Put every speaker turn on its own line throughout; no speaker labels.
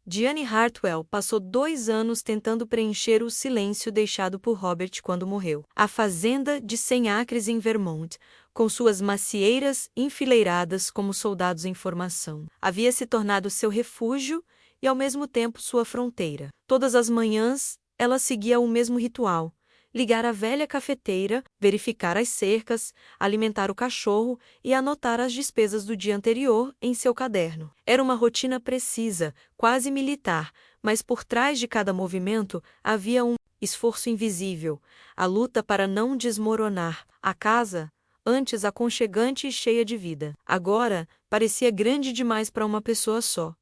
Diane Hartwell passou 2 anos tentando preencher o silêncio deixado por Robert quando morreu. A fazenda de 100 acres em Vermont, com suas macieiras enfileiradas como soldados em formação, havia se tornado seu refúgio e ao mesmo tempo sua fronteira. Todas as manhãs, ela seguia o mesmo ritual: ligar a velha cafeteira, verificar as cercas, alimentar o cachorro e anotar as despesas do dia anterior em seu caderno. Era uma rotina precisa, quase militar, mas por trás de cada movimento havia um esforço invisível, a luta para não desmoronar. A casa, antes aconchegante e cheia de vida, agora parecia grande demais para uma pessoa só.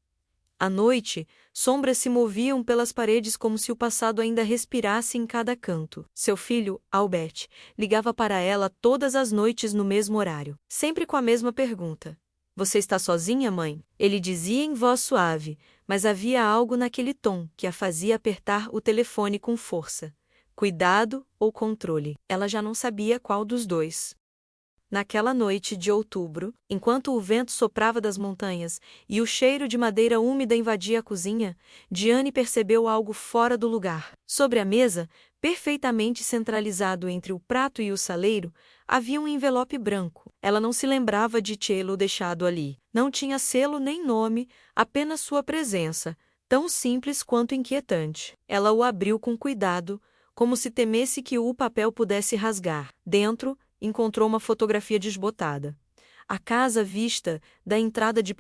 À noite, sombras se moviam pelas paredes como se o passado ainda respirasse em cada canto. Seu filho, Albert, ligava para ela todas as noites no mesmo horário, sempre com a mesma pergunta: "Você está sozinha, mãe?" Ele dizia em voz suave, mas havia algo naquele tom que a fazia apertar o telefone com força. Cuidado ou controle. Ela já não sabia qual dos dois. Naquela noite de outubro, enquanto o vento soprava das montanhas e o cheiro de madeira úmida invadia a cozinha, Diane percebeu algo fora do lugar. Sobre a mesa, perfeitamente centralizado entre o prato e o saleiro, havia um envelope branco. Ela não se lembrava de tê-lo deixado ali. Não tinha selo nem nome, apenas sua presença, tão simples quanto inquietante. Ela o abriu com cuidado, como se temesse que o papel pudesse rasgar. Dentro, encontrou uma fotografia desbotada. A casa vista da entrada de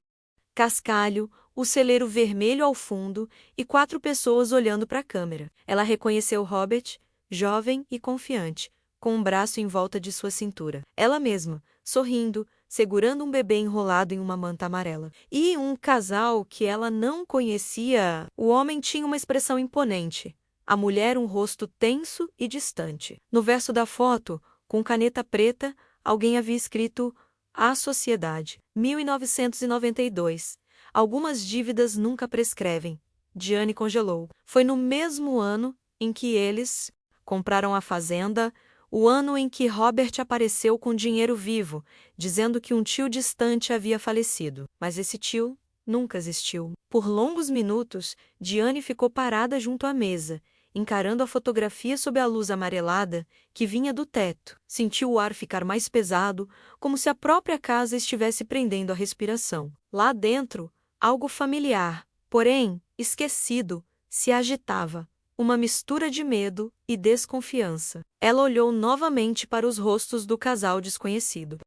cascalho, o celeiro vermelho ao fundo e 4 pessoas olhando para a câmera. Ela reconheceu Robert, jovem e confiante, com um braço em volta de sua cintura. Ela mesma, sorrindo, segurando um bebê enrolado em uma manta amarela. E um casal que ela não conhecia. O homem tinha uma expressão imponente, a mulher um rosto tenso e distante. No verso da foto, com caneta preta, alguém havia escrito: "A Sociedade, 1992. Algumas dívidas nunca prescrevem." Diane congelou. Foi no mesmo ano em que eles compraram a fazenda, o ano em que Robert apareceu com dinheiro vivo, dizendo que um tio distante havia falecido. Mas esse tio nunca existiu. Por longos minutos, Diane ficou parada junto à mesa, encarando a fotografia sob a luz amarelada que vinha do teto. Sentiu o ar ficar mais pesado, como se a própria casa estivesse prendendo a respiração. Lá dentro, algo familiar, porém esquecido, se agitava, uma mistura de medo e desconfiança. Ela olhou novamente para os rostos do casal desconhecido,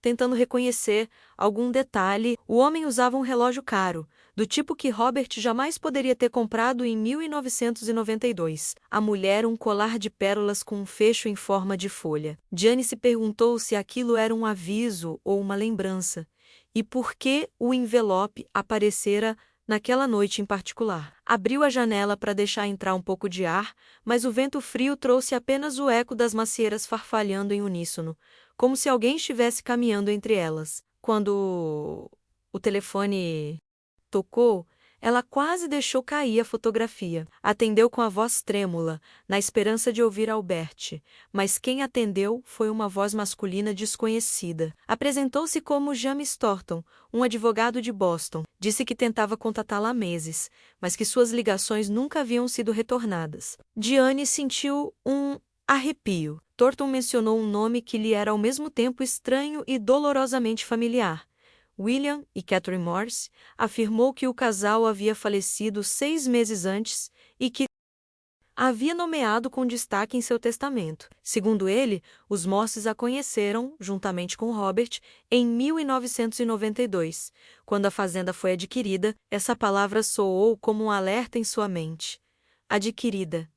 tentando reconhecer algum detalhe. O homem usava um relógio caro, do tipo que Robert jamais poderia ter comprado em 1992. A mulher um colar de pérolas com um fecho em forma de folha. Diane se perguntou se aquilo era um aviso ou uma lembrança, e por que o envelope aparecera naquela noite em particular. Abriu a janela para deixar entrar um pouco de ar, mas o vento frio trouxe apenas o eco das macieiras farfalhando em uníssono, como se alguém estivesse caminhando entre elas. Quando o telefone tocou, ela quase deixou cair a fotografia. Atendeu com a voz trêmula, na esperança de ouvir Albert, mas quem atendeu foi uma voz masculina desconhecida. Apresentou-se como James Thornton, um advogado de Boston. Disse que tentava contatá-la há meses, mas que suas ligações nunca haviam sido retornadas. Diane sentiu um arrepio. Thornton mencionou um nome que lhe era ao mesmo tempo estranho e dolorosamente familiar. William e Catherine Morse. Afirmou que o casal havia falecido 6 meses antes e que a havia nomeado com destaque em seu testamento. Segundo ele, os Morses a conheceram, juntamente com Robert, em 1992. Quando a fazenda foi adquirida, essa palavra soou como um alerta em sua mente. Adquirida.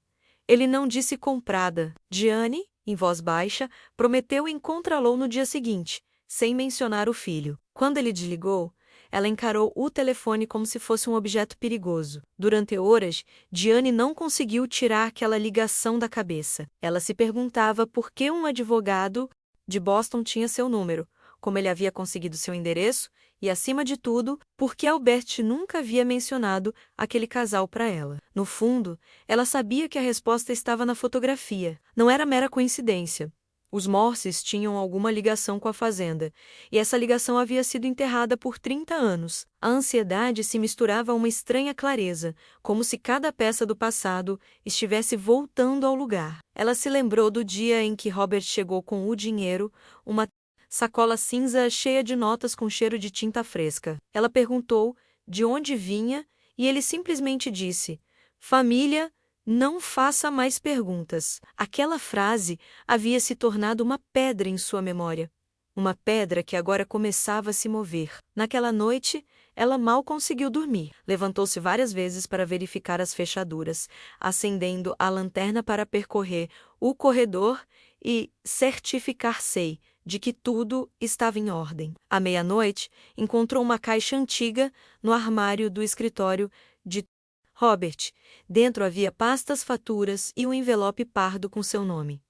Ele não disse comprada. Diane, em voz baixa, prometeu encontrá-lo no dia seguinte, sem mencionar o filho. Quando ele desligou, ela encarou o telefone como se fosse um objeto perigoso. Durante horas, Diane não conseguiu tirar aquela ligação da cabeça. Ela se perguntava por que um advogado de Boston tinha seu número, como ele havia conseguido seu endereço e, acima de tudo, por que Albert nunca havia mencionado aquele casal para ela. No fundo, ela sabia que a resposta estava na fotografia. Não era mera coincidência. Os Morses tinham alguma ligação com a fazenda, e essa ligação havia sido enterrada por 30 anos. A ansiedade se misturava a uma estranha clareza, como se cada peça do passado estivesse voltando ao lugar. Ela se lembrou do dia em que Robert chegou com o dinheiro, uma sacola cinza cheia de notas com cheiro de tinta fresca. Ela perguntou de onde vinha e ele simplesmente disse: "Família, não faça mais perguntas." Aquela frase havia se tornado uma pedra em sua memória. Uma pedra que agora começava a se mover. Naquela noite, ela mal conseguiu dormir. Levantou-se várias vezes para verificar as fechaduras, acendendo a lanterna para percorrer o corredor e certificar-se de que tudo estava em ordem. À meia-noite, encontrou uma caixa antiga no armário do escritório de Robert. Dentro havia pastas, faturas e um envelope pardo com seu nome.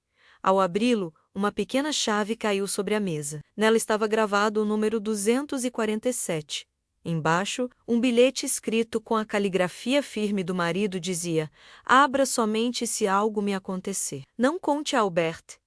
Ao abri-lo, uma pequena chave caiu sobre a mesa. Nela estava gravado o número 247. Embaixo, um bilhete escrito com a caligrafia firme do marido dizia: "Abra somente se algo me acontecer. Não conte a Albert."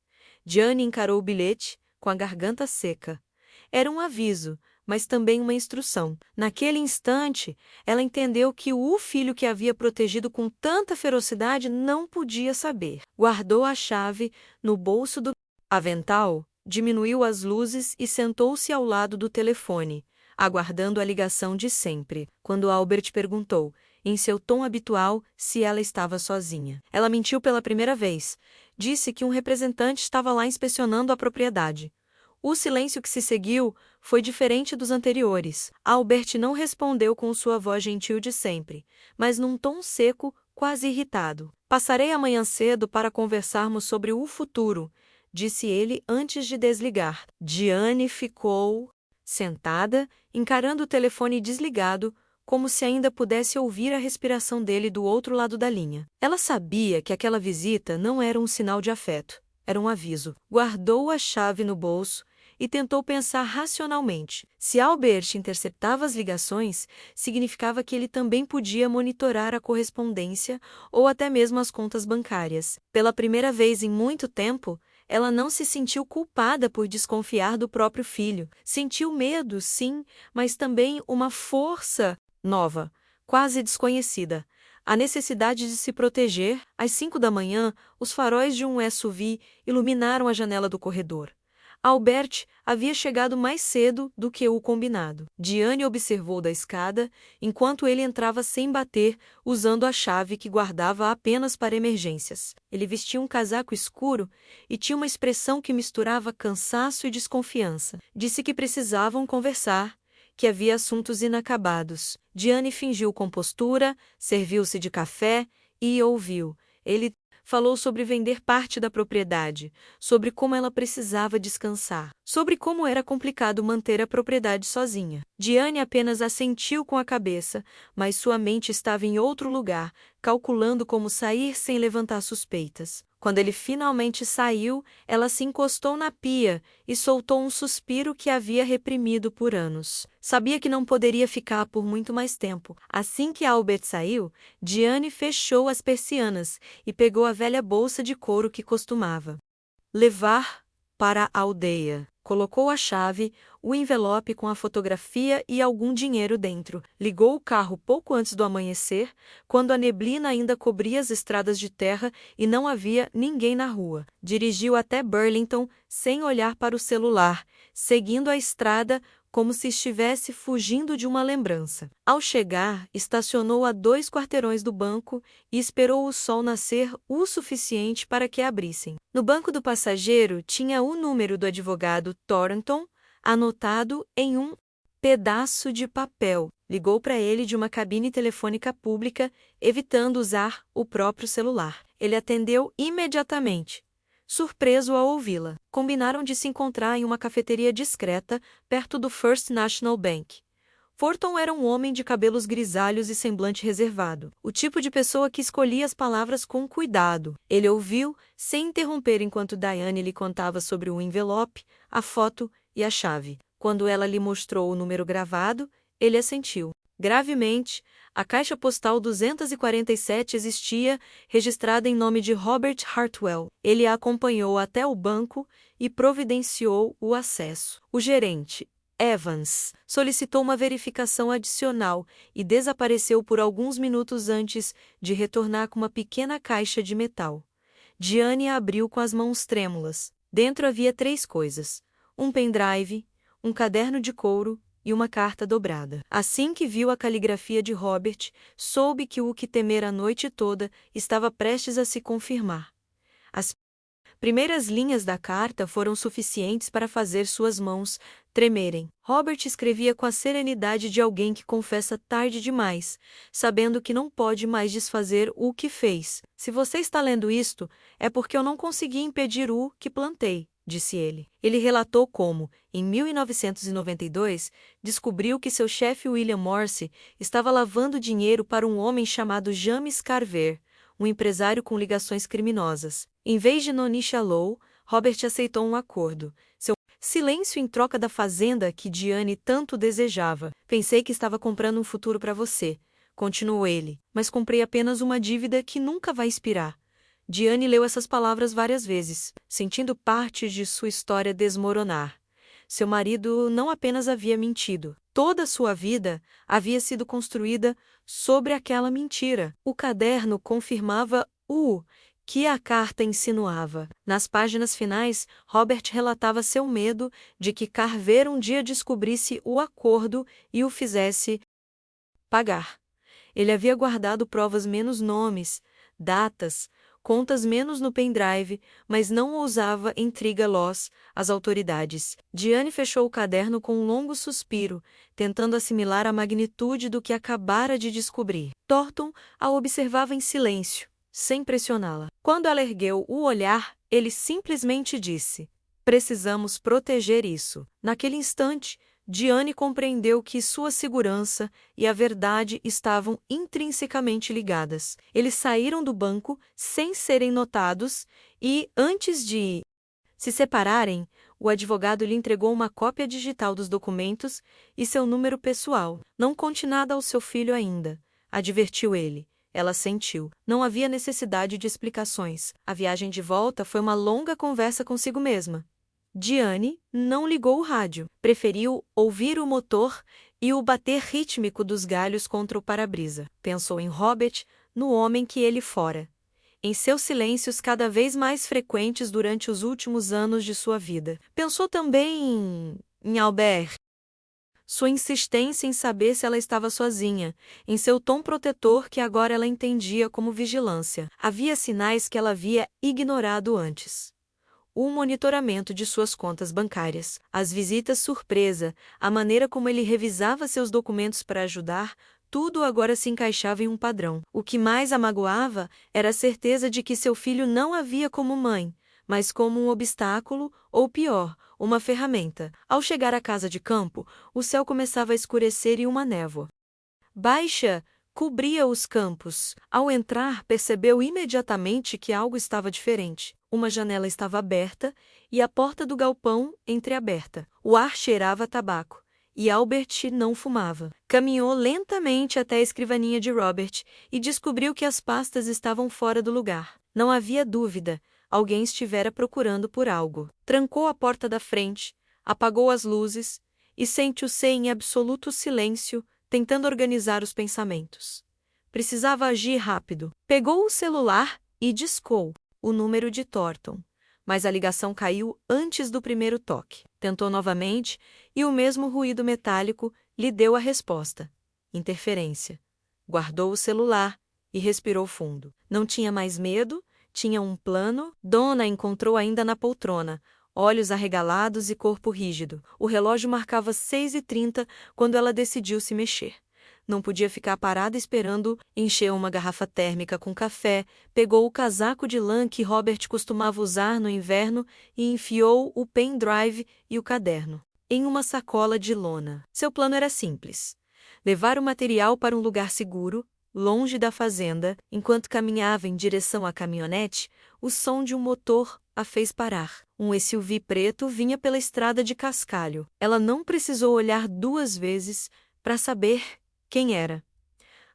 Diane encarou o bilhete, com a garganta seca. Era um aviso, mas também uma instrução. Naquele instante, ela entendeu que o filho que havia protegido com tanta ferocidade não podia saber. Guardou a chave no bolso do avental, diminuiu as luzes e sentou-se ao lado do telefone, aguardando a ligação de sempre. Quando Albert perguntou, em seu tom habitual, se ela estava sozinha. Ela mentiu pela primeira vez. Disse que um representante estava lá inspecionando a propriedade. O silêncio que se seguiu foi diferente dos anteriores. Albert não respondeu com sua voz gentil de sempre, mas num tom seco, quase irritado. "Passarei amanhã cedo para conversarmos sobre o futuro", disse ele antes de desligar. Diane ficou sentada, encarando o telefone desligado, como se ainda pudesse ouvir a respiração dele do outro lado da linha. Ela sabia que aquela visita não era um sinal de afeto, era um aviso. Guardou a chave no bolso e tentou pensar racionalmente. Se Albert interceptava as ligações, significava que ele também podia monitorar a correspondência ou até mesmo as contas bancárias. Pela primeira vez em muito tempo, ela não se sentiu culpada por desconfiar do próprio filho. Sentiu medo, sim, mas também uma força nova, quase desconhecida. A necessidade de se proteger. Às 5 da manhã, os faróis de um SUV iluminaram a janela do corredor. Albert havia chegado mais cedo do que o combinado. Diane observou da escada, enquanto ele entrava sem bater, usando a chave que guardava apenas para emergências. Ele vestia um casaco escuro e tinha uma expressão que misturava cansaço e desconfiança. Disse que precisavam conversar, que havia assuntos inacabados. Diane fingiu compostura, serviu-se de café e ouviu. Ele falou sobre vender parte da propriedade, sobre como ela precisava descansar, sobre como era complicado manter a propriedade sozinha. Diane apenas assentiu com a cabeça, mas sua mente estava em outro lugar, calculando como sair sem levantar suspeitas. Quando ele finalmente saiu, ela se encostou na pia e soltou um suspiro que havia reprimido por anos. Sabia que não poderia ficar por muito mais tempo. Assim que Albert saiu, Diane fechou as persianas e pegou a velha bolsa de couro que costumava levar para a aldeia. Colocou a chave, o envelope com a fotografia e algum dinheiro dentro. Ligou o carro pouco antes do amanhecer, quando a neblina ainda cobria as estradas de terra e não havia ninguém na rua. Dirigiu até Burlington sem olhar para o celular, seguindo a estrada como se estivesse fugindo de uma lembrança. Ao chegar, estacionou a 2 quarteirões do banco e esperou o sol nascer o suficiente para que abrissem. No banco do passageiro tinha o número do advogado Thornton anotado em um pedaço de papel. Ligou para ele de uma cabine telefônica pública, evitando usar o próprio celular. Ele atendeu imediatamente, surpreso ao ouvi-la. Combinaram de se encontrar em uma cafeteria discreta, perto do First National Bank. Thornton era um homem de cabelos grisalhos e semblante reservado, o tipo de pessoa que escolhia as palavras com cuidado. Ele ouviu, sem interromper enquanto Diane lhe contava sobre o envelope, a foto e a chave. Quando ela lhe mostrou o número gravado, ele assentiu. Gravemente, a caixa postal 247 existia, registrada em nome de Robert Hartwell. Ele a acompanhou até o banco e providenciou o acesso. O gerente, Evans, solicitou uma verificação adicional e desapareceu por alguns minutos antes de retornar com uma pequena caixa de metal. Diane a abriu com as mãos trêmulas. Dentro havia 3 coisas: um pendrive, um caderno de couro e uma carta dobrada. Assim que viu a caligrafia de Robert, soube que o que temera a noite toda estava prestes a se confirmar. As primeiras linhas da carta foram suficientes para fazer suas mãos tremerem. Robert escrevia com a serenidade de alguém que confessa tarde demais, sabendo que não pode mais desfazer o que fez. Se você está lendo isto, é porque eu não consegui impedir o que plantei, disse ele. Ele relatou como, em 1992, descobriu que seu chefe William Morse estava lavando dinheiro para um homem chamado James Carver, um empresário com ligações criminosas. Em vez de Noni Shallow, Robert aceitou um acordo. Seu silêncio em troca da fazenda que Diane tanto desejava. Pensei que estava comprando um futuro para você, continuou ele, mas comprei apenas uma dívida que nunca vai expirar. Diane leu essas palavras várias vezes, sentindo parte de sua história desmoronar. Seu marido não apenas havia mentido, toda sua vida havia sido construída sobre aquela mentira. O caderno confirmava o que a carta insinuava. Nas páginas finais, Robert relatava seu medo de que Carver um dia descobrisse o acordo e o fizesse pagar. Ele havia guardado provas menos nomes, datas, contas menos no pendrive, mas não ousava intriga-los às autoridades. Diane fechou o caderno com um longo suspiro, tentando assimilar a magnitude do que acabara de descobrir. Thornton a observava em silêncio, sem pressioná-la. Quando ela ergueu o olhar, ele simplesmente disse: "Precisamos proteger isso." Naquele instante, Diane compreendeu que sua segurança e a verdade estavam intrinsecamente ligadas. Eles saíram do banco sem serem notados e, antes de se separarem, o advogado lhe entregou uma cópia digital dos documentos e seu número pessoal. "Não conte nada ao seu filho ainda", advertiu ele. Ela sentiu. Não havia necessidade de explicações. A viagem de volta foi uma longa conversa consigo mesma. Diane não ligou o rádio. Preferiu ouvir o motor e o bater rítmico dos galhos contra o para-brisa. Pensou em Robert, no homem que ele fora. Em seus silêncios cada vez mais frequentes durante os últimos anos de sua vida. Pensou também em Albert. Sua insistência em saber se ela estava sozinha, em seu tom protetor que agora ela entendia como vigilância. Havia sinais que ela havia ignorado antes. O monitoramento de suas contas bancárias, as visitas surpresa, a maneira como ele revisava seus documentos para ajudar, tudo agora se encaixava em um padrão. O que mais a magoava era a certeza de que seu filho não a via como mãe, mas como um obstáculo, ou pior, uma ferramenta. Ao chegar à casa de campo, o céu começava a escurecer e uma névoa baixa cobria os campos. Ao entrar, percebeu imediatamente que algo estava diferente. Uma janela estava aberta e a porta do galpão entreaberta. O ar cheirava a tabaco, e Albert não fumava. Caminhou lentamente até a escrivaninha de Robert e descobriu que as pastas estavam fora do lugar. Não havia dúvida, alguém estivera procurando por algo. Trancou a porta da frente, apagou as luzes e sentiu-se em absoluto silêncio, tentando organizar os pensamentos. Precisava agir rápido. Pegou o celular e discou o número de Thornton, mas a ligação caiu antes do primeiro toque. Tentou novamente e o mesmo ruído metálico lhe deu a resposta. Interferência. Guardou o celular e respirou fundo. Não tinha mais medo, tinha um plano. Donna encontrou ainda na poltrona, olhos arregalados e corpo rígido. O relógio marcava 6h30 quando ela decidiu se mexer. Não podia ficar parada esperando. Encheu uma garrafa térmica com café, pegou o casaco de lã que Robert costumava usar no inverno e enfiou o pendrive e o caderno em uma sacola de lona. Seu plano era simples: levar o material para um lugar seguro, longe da fazenda. Enquanto caminhava em direção à caminhonete, o som de um motor a fez parar. Um SUV preto vinha pela estrada de cascalho. Ela não precisou olhar 2 vezes para saber Quem era?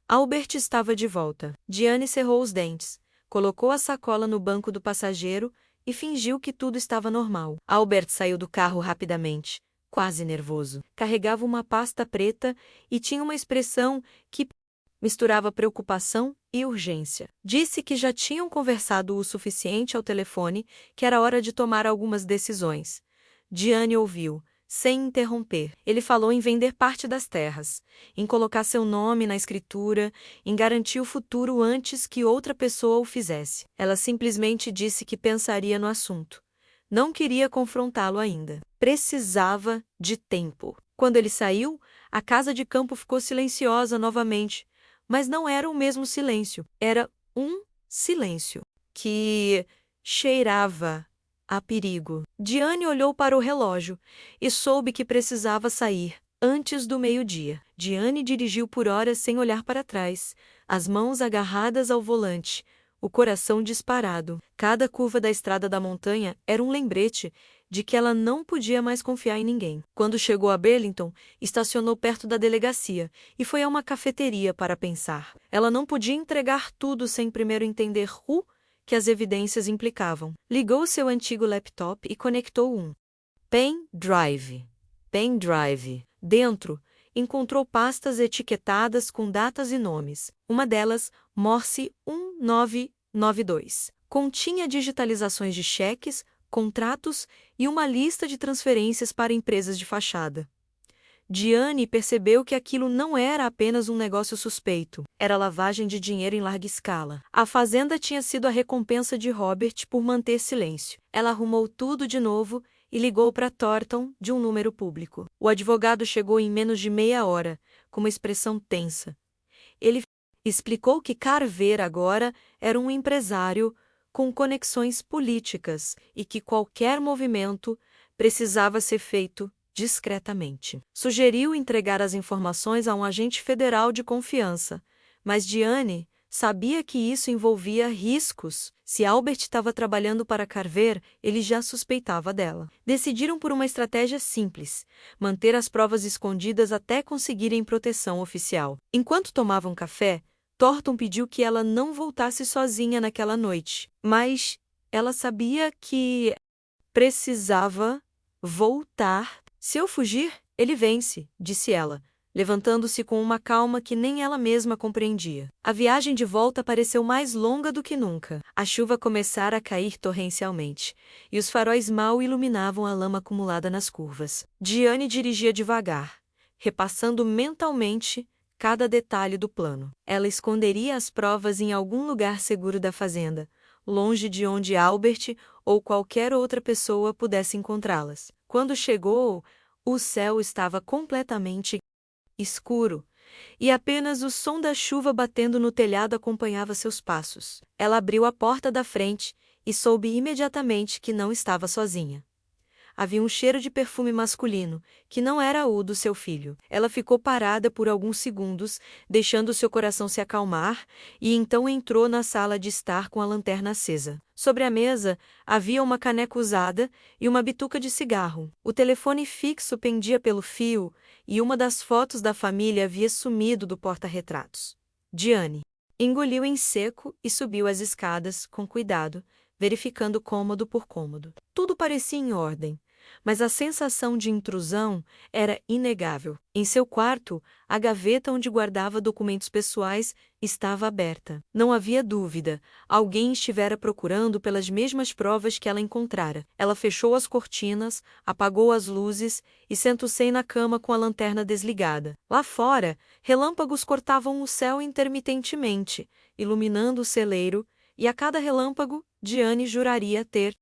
Albert estava de volta. Diane cerrou os dentes, colocou a sacola no banco do passageiro e fingiu que tudo estava normal. Albert saiu do carro rapidamente, quase nervoso. Carregava uma pasta preta e tinha uma expressão que misturava preocupação e urgência. Disse que já tinham conversado o suficiente ao telefone, que era hora de tomar algumas decisões. Diane ouviu, sem interromper. Ele falou em vender parte das terras, em colocar seu nome na escritura, em garantir o futuro antes que outra pessoa o fizesse. Ela simplesmente disse que pensaria no assunto. Não queria confrontá-lo ainda. Precisava de tempo. Quando ele saiu, a casa de campo ficou silenciosa novamente. Mas não era o mesmo silêncio. Era um silêncio que cheirava a perigo. Diane olhou para o relógio e soube que precisava sair antes do meio-dia. Diane dirigiu por horas sem olhar para trás, as mãos agarradas ao volante, o coração disparado. Cada curva da estrada da montanha era um lembrete de que ela não podia mais confiar em ninguém. Quando chegou a Burlington, estacionou perto da delegacia e foi a uma cafeteria para pensar. Ela não podia entregar tudo sem primeiro entender o que as evidências implicavam. Ligou seu antigo laptop e conectou um pendrive. Dentro, encontrou pastas etiquetadas com datas e nomes. Uma delas, Morse 1992. Continha digitalizações de cheques, contratos e uma lista de transferências para empresas de fachada. Diane percebeu que aquilo não era apenas um negócio suspeito, era lavagem de dinheiro em larga escala. A fazenda tinha sido a recompensa de Robert por manter silêncio. Ela arrumou tudo de novo e ligou para Thornton de um número público. O advogado chegou em menos de meia hora, com uma expressão tensa. Ele explicou que Carver agora era um empresário com conexões políticas e que qualquer movimento precisava ser feito discretamente. Sugeriu entregar as informações a um agente federal de confiança, mas Diane sabia que isso envolvia riscos. Se Albert estava trabalhando para Carver, ele já suspeitava dela. Decidiram por uma estratégia simples: manter as provas escondidas até conseguirem proteção oficial. Enquanto tomavam café, Thornton pediu que ela não voltasse sozinha naquela noite, mas ela sabia que precisava voltar. Se eu fugir, ele vence, disse ela, levantando-se com uma calma que nem ela mesma compreendia. A viagem de volta pareceu mais longa do que nunca. A chuva começara a cair torrencialmente, e os faróis mal iluminavam a lama acumulada nas curvas. Diane dirigia devagar, repassando mentalmente cada detalhe do plano. Ela esconderia as provas em algum lugar seguro da fazenda, longe de onde Albert ou qualquer outra pessoa pudesse encontrá-las. Quando chegou, o céu estava completamente escuro, e apenas o som da chuva batendo no telhado acompanhava seus passos. Ela abriu a porta da frente e soube imediatamente que não estava sozinha. Havia um cheiro de perfume masculino, que não era o do seu filho. Ela ficou parada por alguns segundos, deixando seu coração se acalmar, e então entrou na sala de estar com a lanterna acesa. Sobre a mesa, havia uma caneca usada e uma bituca de cigarro. O telefone fixo pendia pelo fio, e uma das fotos da família havia sumido do porta-retratos. Diane engoliu em seco e subiu as escadas, com cuidado, verificando cômodo por cômodo. Tudo parecia em ordem, mas a sensação de intrusão era inegável. Em seu quarto, a gaveta onde guardava documentos pessoais estava aberta. Não havia dúvida, alguém estivera procurando pelas mesmas provas que ela encontrara. Ela fechou as cortinas, apagou as luzes e sentou-se na cama com a lanterna desligada. Lá fora, relâmpagos cortavam o céu intermitentemente, iluminando o celeiro, e a cada relâmpago, Diane juraria ter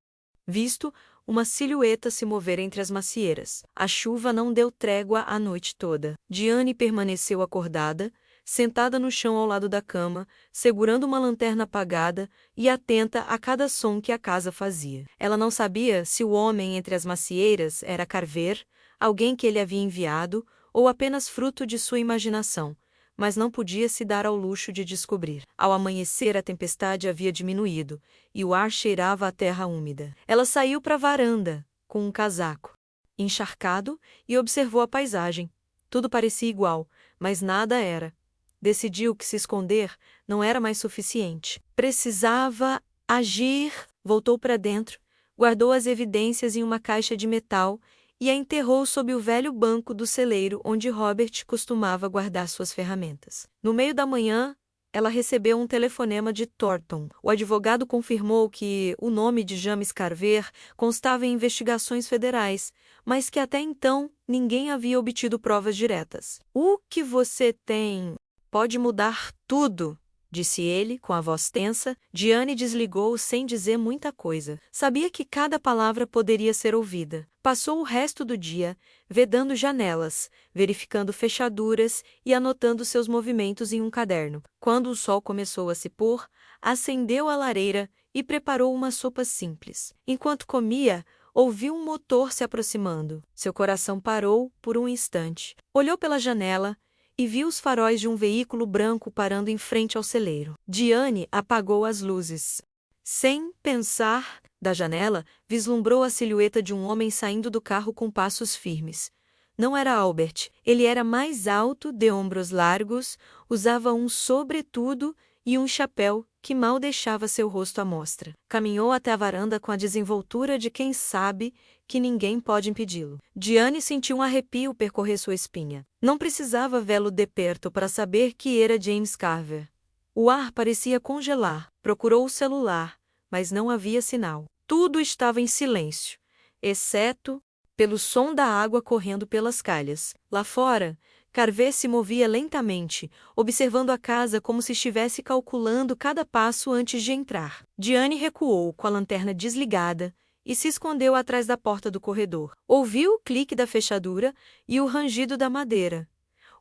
visto uma silhueta se mover entre as macieiras. A chuva não deu trégua a noite toda. Diane permaneceu acordada, sentada no chão ao lado da cama, segurando uma lanterna apagada e atenta a cada som que a casa fazia. Ela não sabia se o homem entre as macieiras era Carver, alguém que ele havia enviado, ou apenas fruto de sua imaginação, mas não podia se dar ao luxo de descobrir. Ao amanhecer, a tempestade havia diminuído, e o ar cheirava a terra úmida. Ela saiu para a varanda, com um casaco encharcado, e observou a paisagem. Tudo parecia igual, mas nada era. Decidiu que se esconder não era mais suficiente. Precisava agir. Voltou para dentro, guardou as evidências em uma caixa de metal e a enterrou sob o velho banco do celeiro onde Robert costumava guardar suas ferramentas. No meio da manhã, ela recebeu um telefonema de Thornton. O advogado confirmou que o nome de James Carver constava em investigações federais, mas que até então ninguém havia obtido provas diretas. "O que você tem pode mudar tudo", disse ele, com a voz tensa. Diane desligou sem dizer muita coisa. Sabia que cada palavra poderia ser ouvida. Passou o resto do dia vedando janelas, verificando fechaduras e anotando seus movimentos em um caderno. Quando o sol começou a se pôr, acendeu a lareira e preparou uma sopa simples. Enquanto comia, ouviu um motor se aproximando. Seu coração parou por um instante. Olhou pela janela e viu os faróis de um veículo branco parando em frente ao celeiro. Diane apagou as luzes. Sem pensar, da janela, vislumbrou a silhueta de um homem saindo do carro com passos firmes. Não era Albert. Ele era mais alto, de ombros largos, usava um sobretudo e um chapéu que mal deixava seu rosto à mostra. Caminhou até a varanda com a desenvoltura de quem sabe que ninguém pode impedi-lo. Diane sentiu um arrepio percorrer sua espinha. Não precisava vê-lo de perto para saber que era James Carver. O ar parecia congelar. Procurou o celular, mas não havia sinal. Tudo estava em silêncio, exceto pelo som da água correndo pelas calhas. Lá fora, Carver se movia lentamente, observando a casa como se estivesse calculando cada passo antes de entrar. Diane recuou com a lanterna desligada e se escondeu atrás da porta do corredor. Ouviu o clique da fechadura e o rangido da madeira.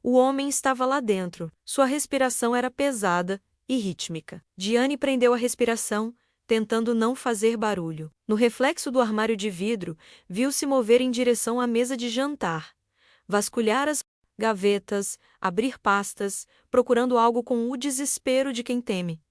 O homem estava lá dentro. Sua respiração era pesada e rítmica. Diane prendeu a respiração, tentando não fazer barulho. No reflexo do armário de vidro, viu-se mover em direção à mesa de jantar. Vasculhar as gavetas, abrir pastas, procurando algo com o desespero de quem teme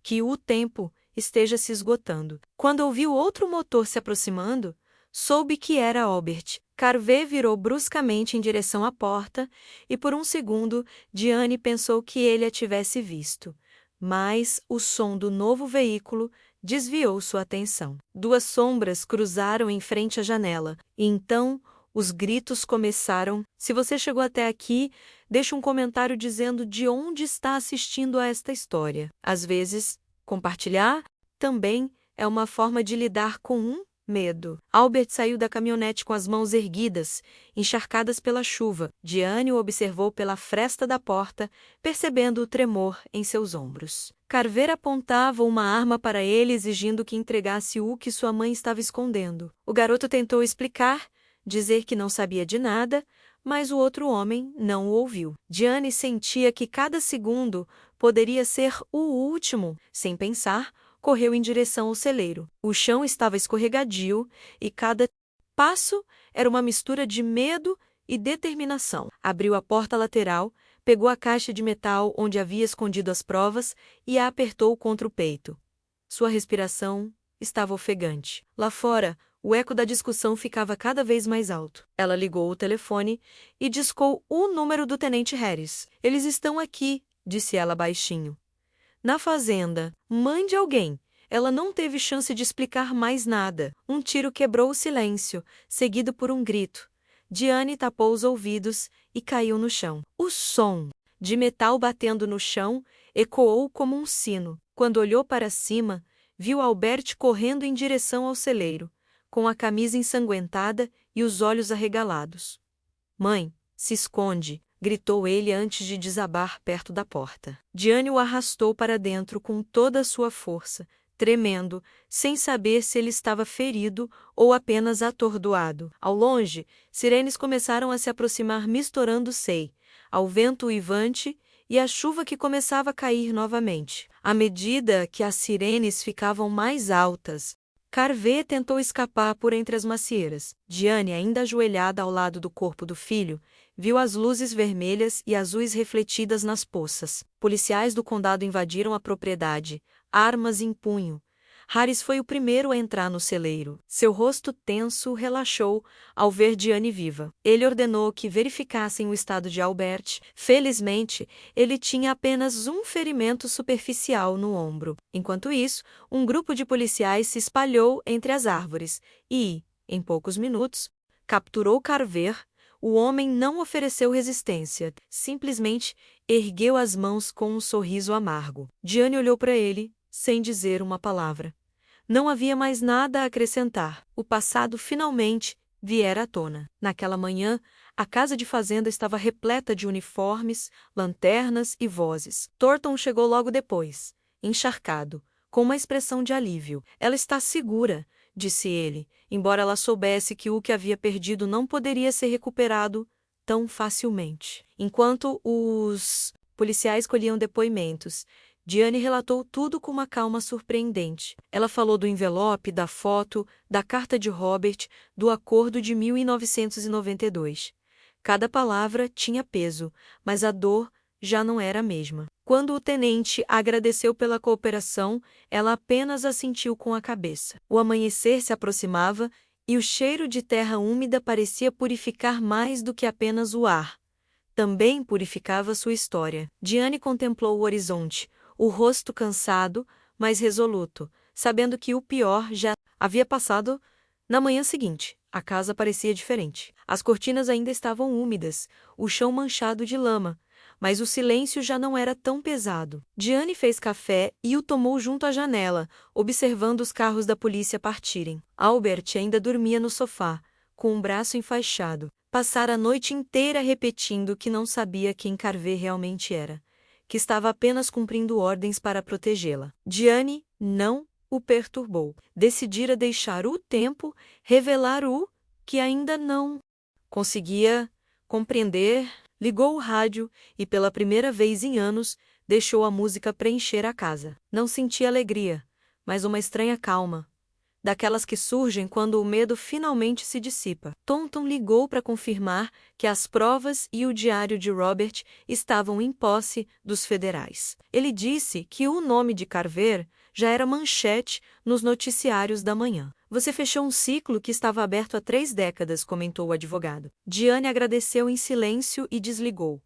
que o tempo esteja se esgotando. Quando ouviu outro motor se aproximando, soube que era Albert. Carver virou bruscamente em direção à porta e por um segundo Diane pensou que ele a tivesse visto. Mas o som do novo veículo desviou sua atenção. Duas sombras cruzaram em frente à janela, e então os gritos começaram. Se você chegou até aqui, deixe um comentário dizendo de onde está assistindo a esta história. Às vezes, compartilhar também é uma forma de lidar com um medo. Albert saiu da caminhonete com as mãos erguidas, encharcadas pela chuva. Diane o observou pela fresta da porta, percebendo o tremor em seus ombros. Carver apontava uma arma para ele, exigindo que entregasse o que sua mãe estava escondendo. O garoto tentou explicar, dizer que não sabia de nada, mas o outro homem não o ouviu. Diane sentia que cada segundo poderia ser o último. Sem pensar, correu em direção ao celeiro. O chão estava escorregadio e cada passo era uma mistura de medo e determinação. Abriu a porta lateral, pegou a caixa de metal onde havia escondido as provas e a apertou contra o peito. Sua respiração estava ofegante. Lá fora, o eco da discussão ficava cada vez mais alto. Ela ligou o telefone e discou o número do tenente Harris. "Eles estão aqui", disse ela baixinho. "Na fazenda. Mande alguém." Ela não teve chance de explicar mais nada. Um tiro quebrou o silêncio, seguido por um grito. Diane tapou os ouvidos e caiu no chão. O som de metal batendo no chão ecoou como um sino. Quando olhou para cima, viu Albert correndo em direção ao celeiro, com a camisa ensanguentada e os olhos arregalados. "Mãe, se esconde!" gritou ele antes de desabar perto da porta. Diane o arrastou para dentro com toda a sua força, tremendo, sem saber se ele estava ferido ou apenas atordoado. Ao longe, sirenes começaram a se aproximar misturando-se ao vento uivante e à chuva que começava a cair novamente. À medida que as sirenes ficavam mais altas, Carver tentou escapar por entre as macieiras. Diane, ainda ajoelhada ao lado do corpo do filho, viu as luzes vermelhas e azuis refletidas nas poças. Policiais do condado invadiram a propriedade, armas em punho. Harris foi o primeiro a entrar no celeiro. Seu rosto tenso relaxou ao ver Diane viva. Ele ordenou que verificassem o estado de Albert. Felizmente, ele tinha apenas um ferimento superficial no ombro. Enquanto isso, um grupo de policiais se espalhou entre as árvores e, em poucos minutos, capturou Carver. O homem não ofereceu resistência, simplesmente ergueu as mãos com um sorriso amargo. Diane olhou para ele, sem dizer uma palavra. Não havia mais nada a acrescentar. O passado finalmente viera à tona. Naquela manhã, a casa de fazenda estava repleta de uniformes, lanternas e vozes. Thornton chegou logo depois, encharcado, com uma expressão de alívio. Ela está segura, disse ele, embora ela soubesse que o que havia perdido não poderia ser recuperado tão facilmente. Enquanto os policiais colhiam depoimentos, Diane relatou tudo com uma calma surpreendente. Ela falou do envelope, da foto, da carta de Robert, do acordo de 1992. Cada palavra tinha peso, mas a dor já não era a mesma. Quando o tenente agradeceu pela cooperação, ela apenas assentiu com a cabeça. O amanhecer se aproximava e o cheiro de terra úmida parecia purificar mais do que apenas o ar. Também purificava sua história. Diane contemplou o horizonte, o rosto cansado, mas resoluto, sabendo que o pior já havia passado. Na manhã seguinte, a casa parecia diferente. As cortinas ainda estavam úmidas, o chão manchado de lama, mas o silêncio já não era tão pesado. Diane fez café e o tomou junto à janela, observando os carros da polícia partirem. Albert ainda dormia no sofá, com um braço enfaixado. Passara a noite inteira repetindo que não sabia quem Carver realmente era, que estava apenas cumprindo ordens para protegê-la. Diane não o perturbou. Decidira deixar o tempo revelar o que ainda não conseguia compreender. Ligou o rádio e, pela primeira vez em anos, deixou a música preencher a casa. Não sentia alegria, mas uma estranha calma, daquelas que surgem quando o medo finalmente se dissipa. Thornton ligou para confirmar que as provas e o diário de Robert estavam em posse dos federais. Ele disse que o nome de Carver já era manchete nos noticiários da manhã. Você fechou um ciclo que estava aberto há 3 décadas, comentou o advogado. Diane agradeceu em silêncio e desligou.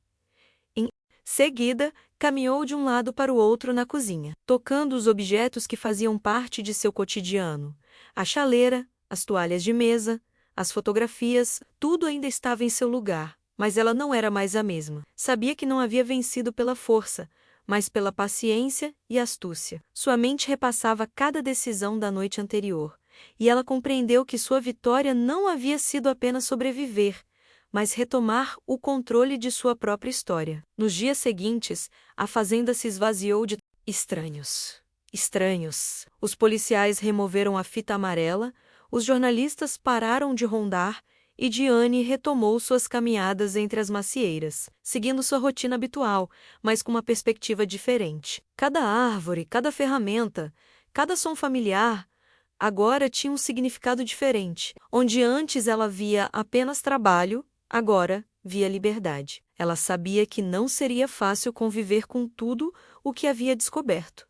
Em seguida, caminhou de um lado para o outro na cozinha, tocando os objetos que faziam parte de seu cotidiano. A chaleira, as toalhas de mesa, as fotografias, tudo ainda estava em seu lugar, mas ela não era mais a mesma. Sabia que não havia vencido pela força, mas pela paciência e astúcia. Sua mente repassava cada decisão da noite anterior, e ela compreendeu que sua vitória não havia sido apenas sobreviver, mas retomar o controle de sua própria história. Nos dias seguintes, a fazenda se esvaziou de estranhos. Estranhos. Os policiais removeram a fita amarela, os jornalistas pararam de rondar e Diane retomou suas caminhadas entre as macieiras, seguindo sua rotina habitual, mas com uma perspectiva diferente. Cada árvore, cada ferramenta, cada som familiar, agora tinha um significado diferente. Onde antes ela via apenas trabalho, agora via liberdade. Ela sabia que não seria fácil conviver com tudo o que havia descoberto,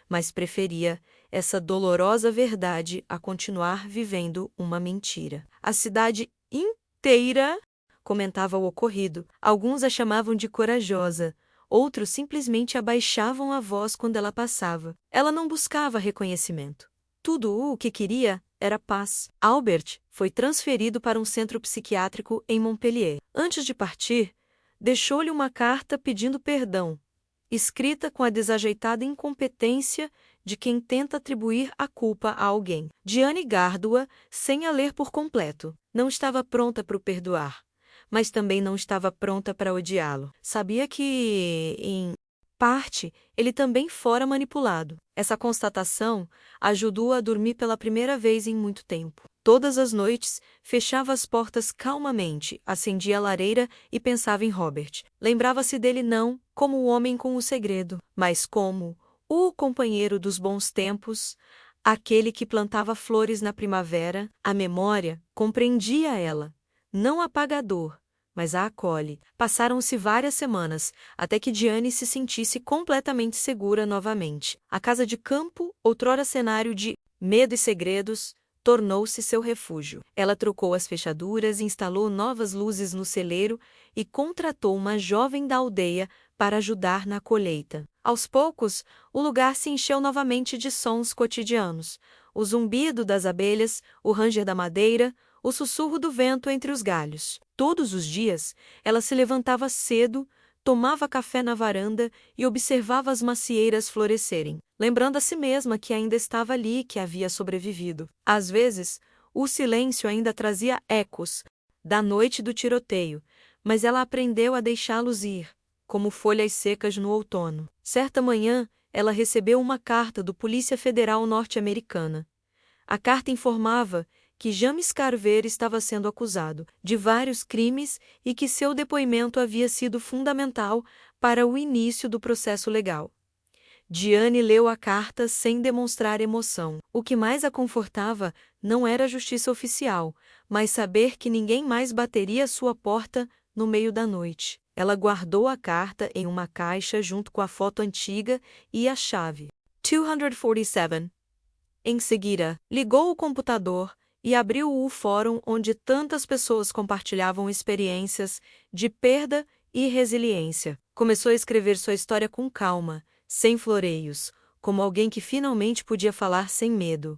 mas preferia essa dolorosa verdade a continuar vivendo uma mentira. A cidade inteira comentava o ocorrido. Alguns a chamavam de corajosa, outros simplesmente abaixavam a voz quando ela passava. Ela não buscava reconhecimento. Tudo o que queria era paz. Albert foi transferido para um centro psiquiátrico em Montpellier. Antes de partir, deixou-lhe uma carta pedindo perdão, escrita com a desajeitada incompetência de quem tenta atribuir a culpa a alguém. Diane guardou-a sem a ler por completo. Não estava pronta para o perdoar, mas também não estava pronta para odiá-lo. Sabia que, em parte, ele também fora manipulado. Essa constatação ajudou-a a dormir pela primeira vez em muito tempo. Todas as noites, fechava as portas calmamente, acendia a lareira e pensava em Robert. Lembrava-se dele não como o homem com o segredo, mas como o companheiro dos bons tempos, aquele que plantava flores na primavera. A memória compreendia ela, não apagador, mas a acolhe. Passaram-se várias semanas, até que Diane se sentisse completamente segura novamente. A casa de campo, outrora cenário de medo e segredos, tornou-se seu refúgio. Ela trocou as fechaduras, instalou novas luzes no celeiro e contratou uma jovem da aldeia para ajudar na colheita. Aos poucos, o lugar se encheu novamente de sons cotidianos: o zumbido das abelhas, o ranger da madeira, o sussurro do vento entre os galhos. Todos os dias, ela se levantava cedo, tomava café na varanda e observava as macieiras florescerem, lembrando a si mesma que ainda estava ali, que havia sobrevivido. Às vezes, o silêncio ainda trazia ecos da noite do tiroteio, mas ela aprendeu a deixá-los ir, como folhas secas no outono. Certa manhã, ela recebeu uma carta do Polícia Federal norte-americana. A carta informava que James Carver estava sendo acusado de vários crimes e que seu depoimento havia sido fundamental para o início do processo legal. Diane leu a carta sem demonstrar emoção. O que mais a confortava não era a justiça oficial, mas saber que ninguém mais bateria à sua porta no meio da noite. Ela guardou a carta em uma caixa junto com a foto antiga e a chave. 247. Em seguida, ligou o computador e abriu o fórum onde tantas pessoas compartilhavam experiências de perda e resiliência. Começou a escrever sua história com calma, sem floreios, como alguém que finalmente podia falar sem medo.